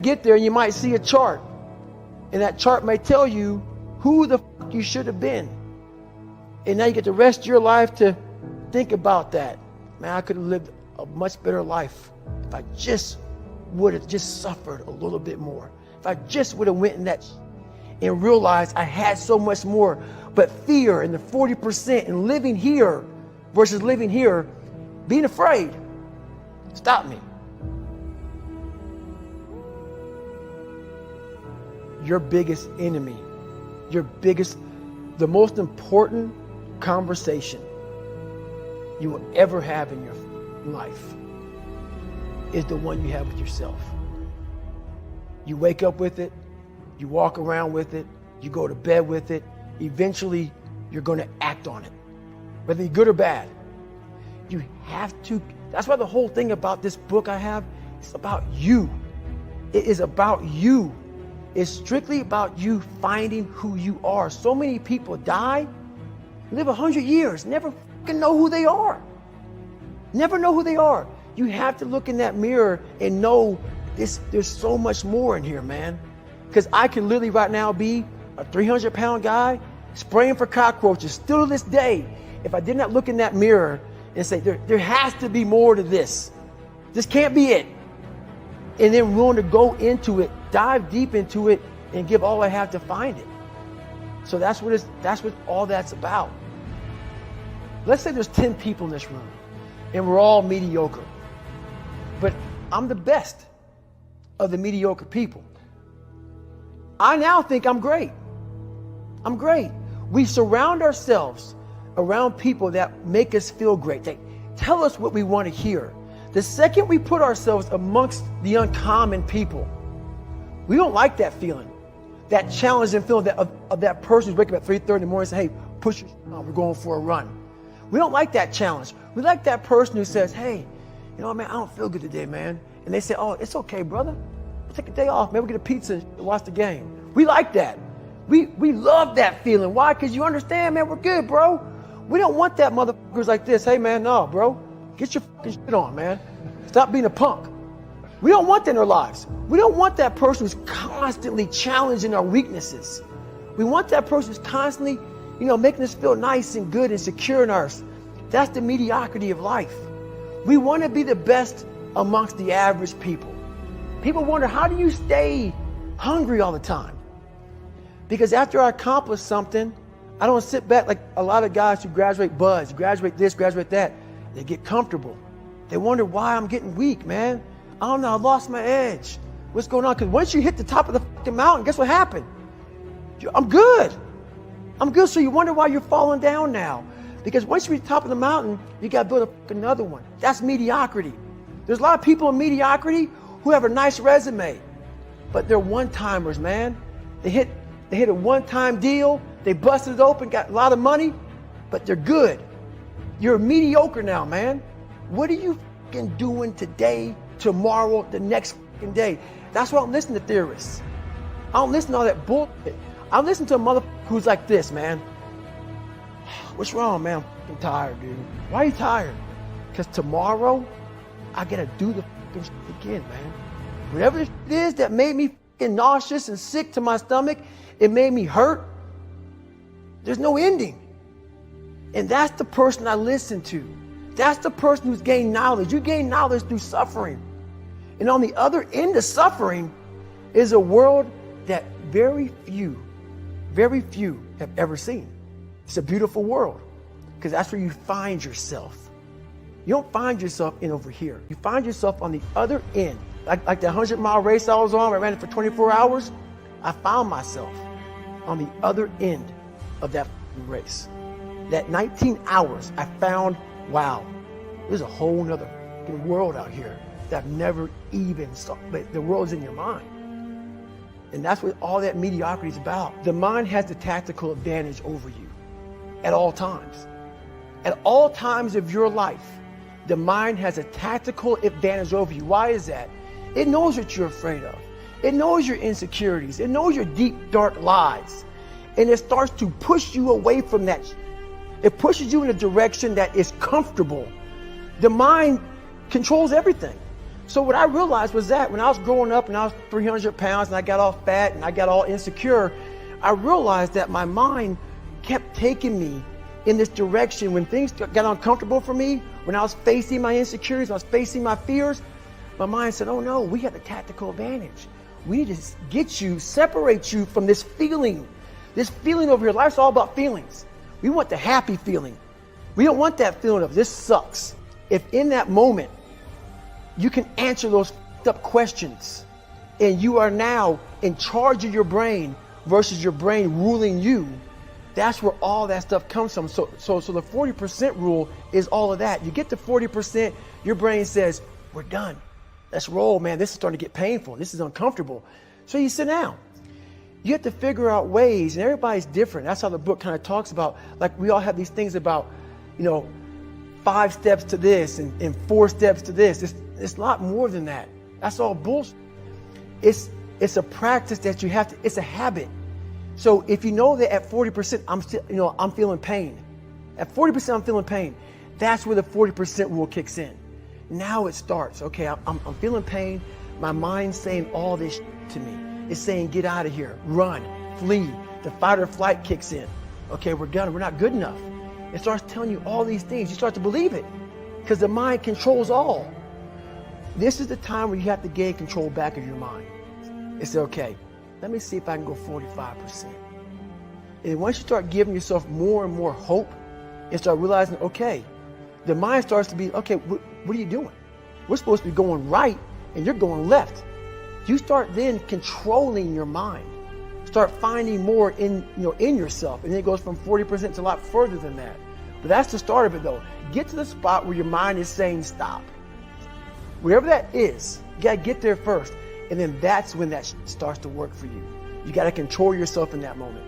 get there and you might see a chart. And that chart may tell you who the fuck you should have been. And now you get the rest of your life to think about that. Man, I could have lived a much better life if I just would have just suffered a little bit more. If I just would have went in that and realized I had so much more. But fear and the 40% and living here versus living here, being afraid, stopped me. Your biggest enemy, the most important conversation you will ever have in your life is the one you have with yourself. You wake up with it, you walk around with it, you go to bed with it. Eventually, you're going to act on it, whether you're good or bad. You have to. That's why the whole thing about this book I have is about you. It is about you. It's strictly about you finding who you are. So many people die, live 100 years, never fucking know who they are. Never know who they are. You have to look in that mirror and know there's so much more in here, man. Because I can literally right now be a 300-pound guy spraying for cockroaches still to this day if I did not look in that mirror and say, there has to be more to this. This can't be it. And then willing to go into it, dive deep into it, and give all I have to find it. So that's what all that's about. Let's say there's 10 people in this room, and we're all mediocre. But I'm the best of the mediocre people. I now think I'm great. I'm great. We surround ourselves around people that make us feel great. They tell us what we want to hear. The second we put ourselves amongst the uncommon people, we don't like that feeling, that challenging feeling of that person who's waking up at 3:30 in the morning and say, hey, push your on, we're going for a run. We don't like that challenge. We like that person who says, hey, you know, man, I don't feel good today, man. And they say, oh, it's okay, brother. We'll take a day off. Maybe we'll get a pizza and watch the game. We like that. We love that feeling. Why? Because you understand, man, we're good, bro. We don't want that motherfuckers like this. Hey, man, no, bro. Get your fucking shit on, man. Stop being a punk. We don't want that in our lives. We don't want that person who's constantly challenging our weaknesses. We want that person who's constantly, making us feel nice and good and secure in ours. That's the mediocrity of life. We want to be the best amongst the average people. People wonder, how do you stay hungry all the time? Because after I accomplish something, I don't sit back like a lot of guys who graduate buds, graduate this, graduate that. They get comfortable. They wonder why I'm getting weak, man. I don't know, I lost my edge. What's going on? Because once you hit the top of the fucking mountain, guess what happened? I'm good. I'm good. So you wonder why you're falling down now. Because once you reach the top of the mountain, you got to build another one. That's mediocrity. There's a lot of people in mediocrity who have a nice resume, but they're one-timers, man. They hit a one-time deal. They busted it open, got a lot of money, but they're good. You're mediocre now, man. What are you fucking doing today, tomorrow, the next fucking day? That's why I don't listen to theorists. I don't listen to all that bullshit. I listen to a motherfucker who's like this, man. What's wrong, man? I'm fucking tired, dude. Why are you tired? Because tomorrow, I gotta do the fucking shit again, man. Whatever it is that made me fucking nauseous and sick to my stomach, it made me hurt. There's no ending. And that's the person I listen to. That's the person who's gained knowledge. You gain knowledge through suffering. And on the other end of suffering is a world that very few have ever seen. It's a beautiful world because that's where you find yourself. You don't find yourself in over here. You find yourself on the other end. Like the 100-mile race I was on, I ran it for 24 hours. I found myself on the other end of that race. That 19 hours, I found, wow, there's a whole nother world out here that I've never even saw. But the world's in your mind. And that's what all that mediocrity is about. The mind has the tactical advantage over you at all times. At all times of your life, the mind has a tactical advantage over you. Why is that? It knows what you're afraid of. It knows your insecurities. It knows your deep, dark lies. And it starts to push you away from that. It pushes you in a direction that is comfortable. The mind controls everything. So what I realized was that when I was growing up and I was 300 pounds and I got all fat and I got all insecure, I realized that my mind kept taking me in this direction. When things got uncomfortable for me, when I was facing my insecurities, when I was facing my fears, my mind said, oh no, we have the tactical advantage. We need to get you, separate you from this feeling over here. Life's all about feelings. We want the happy feeling. We don't want that feeling of this sucks. If in that moment, you can answer those up questions and you are now in charge of your brain versus your brain ruling you, that's where all that stuff comes from. So the 40% rule is all of that. You get to 40%, your brain says, we're done. Let's roll, man. This is starting to get painful. This is uncomfortable. So you sit down. You have to figure out ways, and everybody's different. That's how the book kind of talks about, like we all have these things about, 5 steps to this and 4 steps to this. It's a lot more than that. That's all bullshit. It's a practice that you have to, it's a habit. So if you know that at 40%, I'm feeling pain. At 40%, I'm feeling pain. That's where the 40% rule kicks in. Now it starts. Okay, I'm feeling pain. My mind's saying all this to me. It's saying, get out of here, run, flee. The fight or flight kicks in. Okay, we're done. We're not good enough. It starts telling you all these things. You start to believe it because the mind controls all. This is the time where you have to gain control back of your mind. It's okay. Let me see if I can go 45%. And once you start giving yourself more and more hope and start realizing, okay, the mind starts to be, okay, what are you doing? We're supposed to be going right and you're going left. You start then controlling your mind. Start finding more in yourself. And then it goes from 40% to a lot further than that. But that's the start of it though. Get to the spot where your mind is saying stop. Wherever that is, you gotta get there first. And then that's when that starts to work for you. You gotta control yourself in that moment.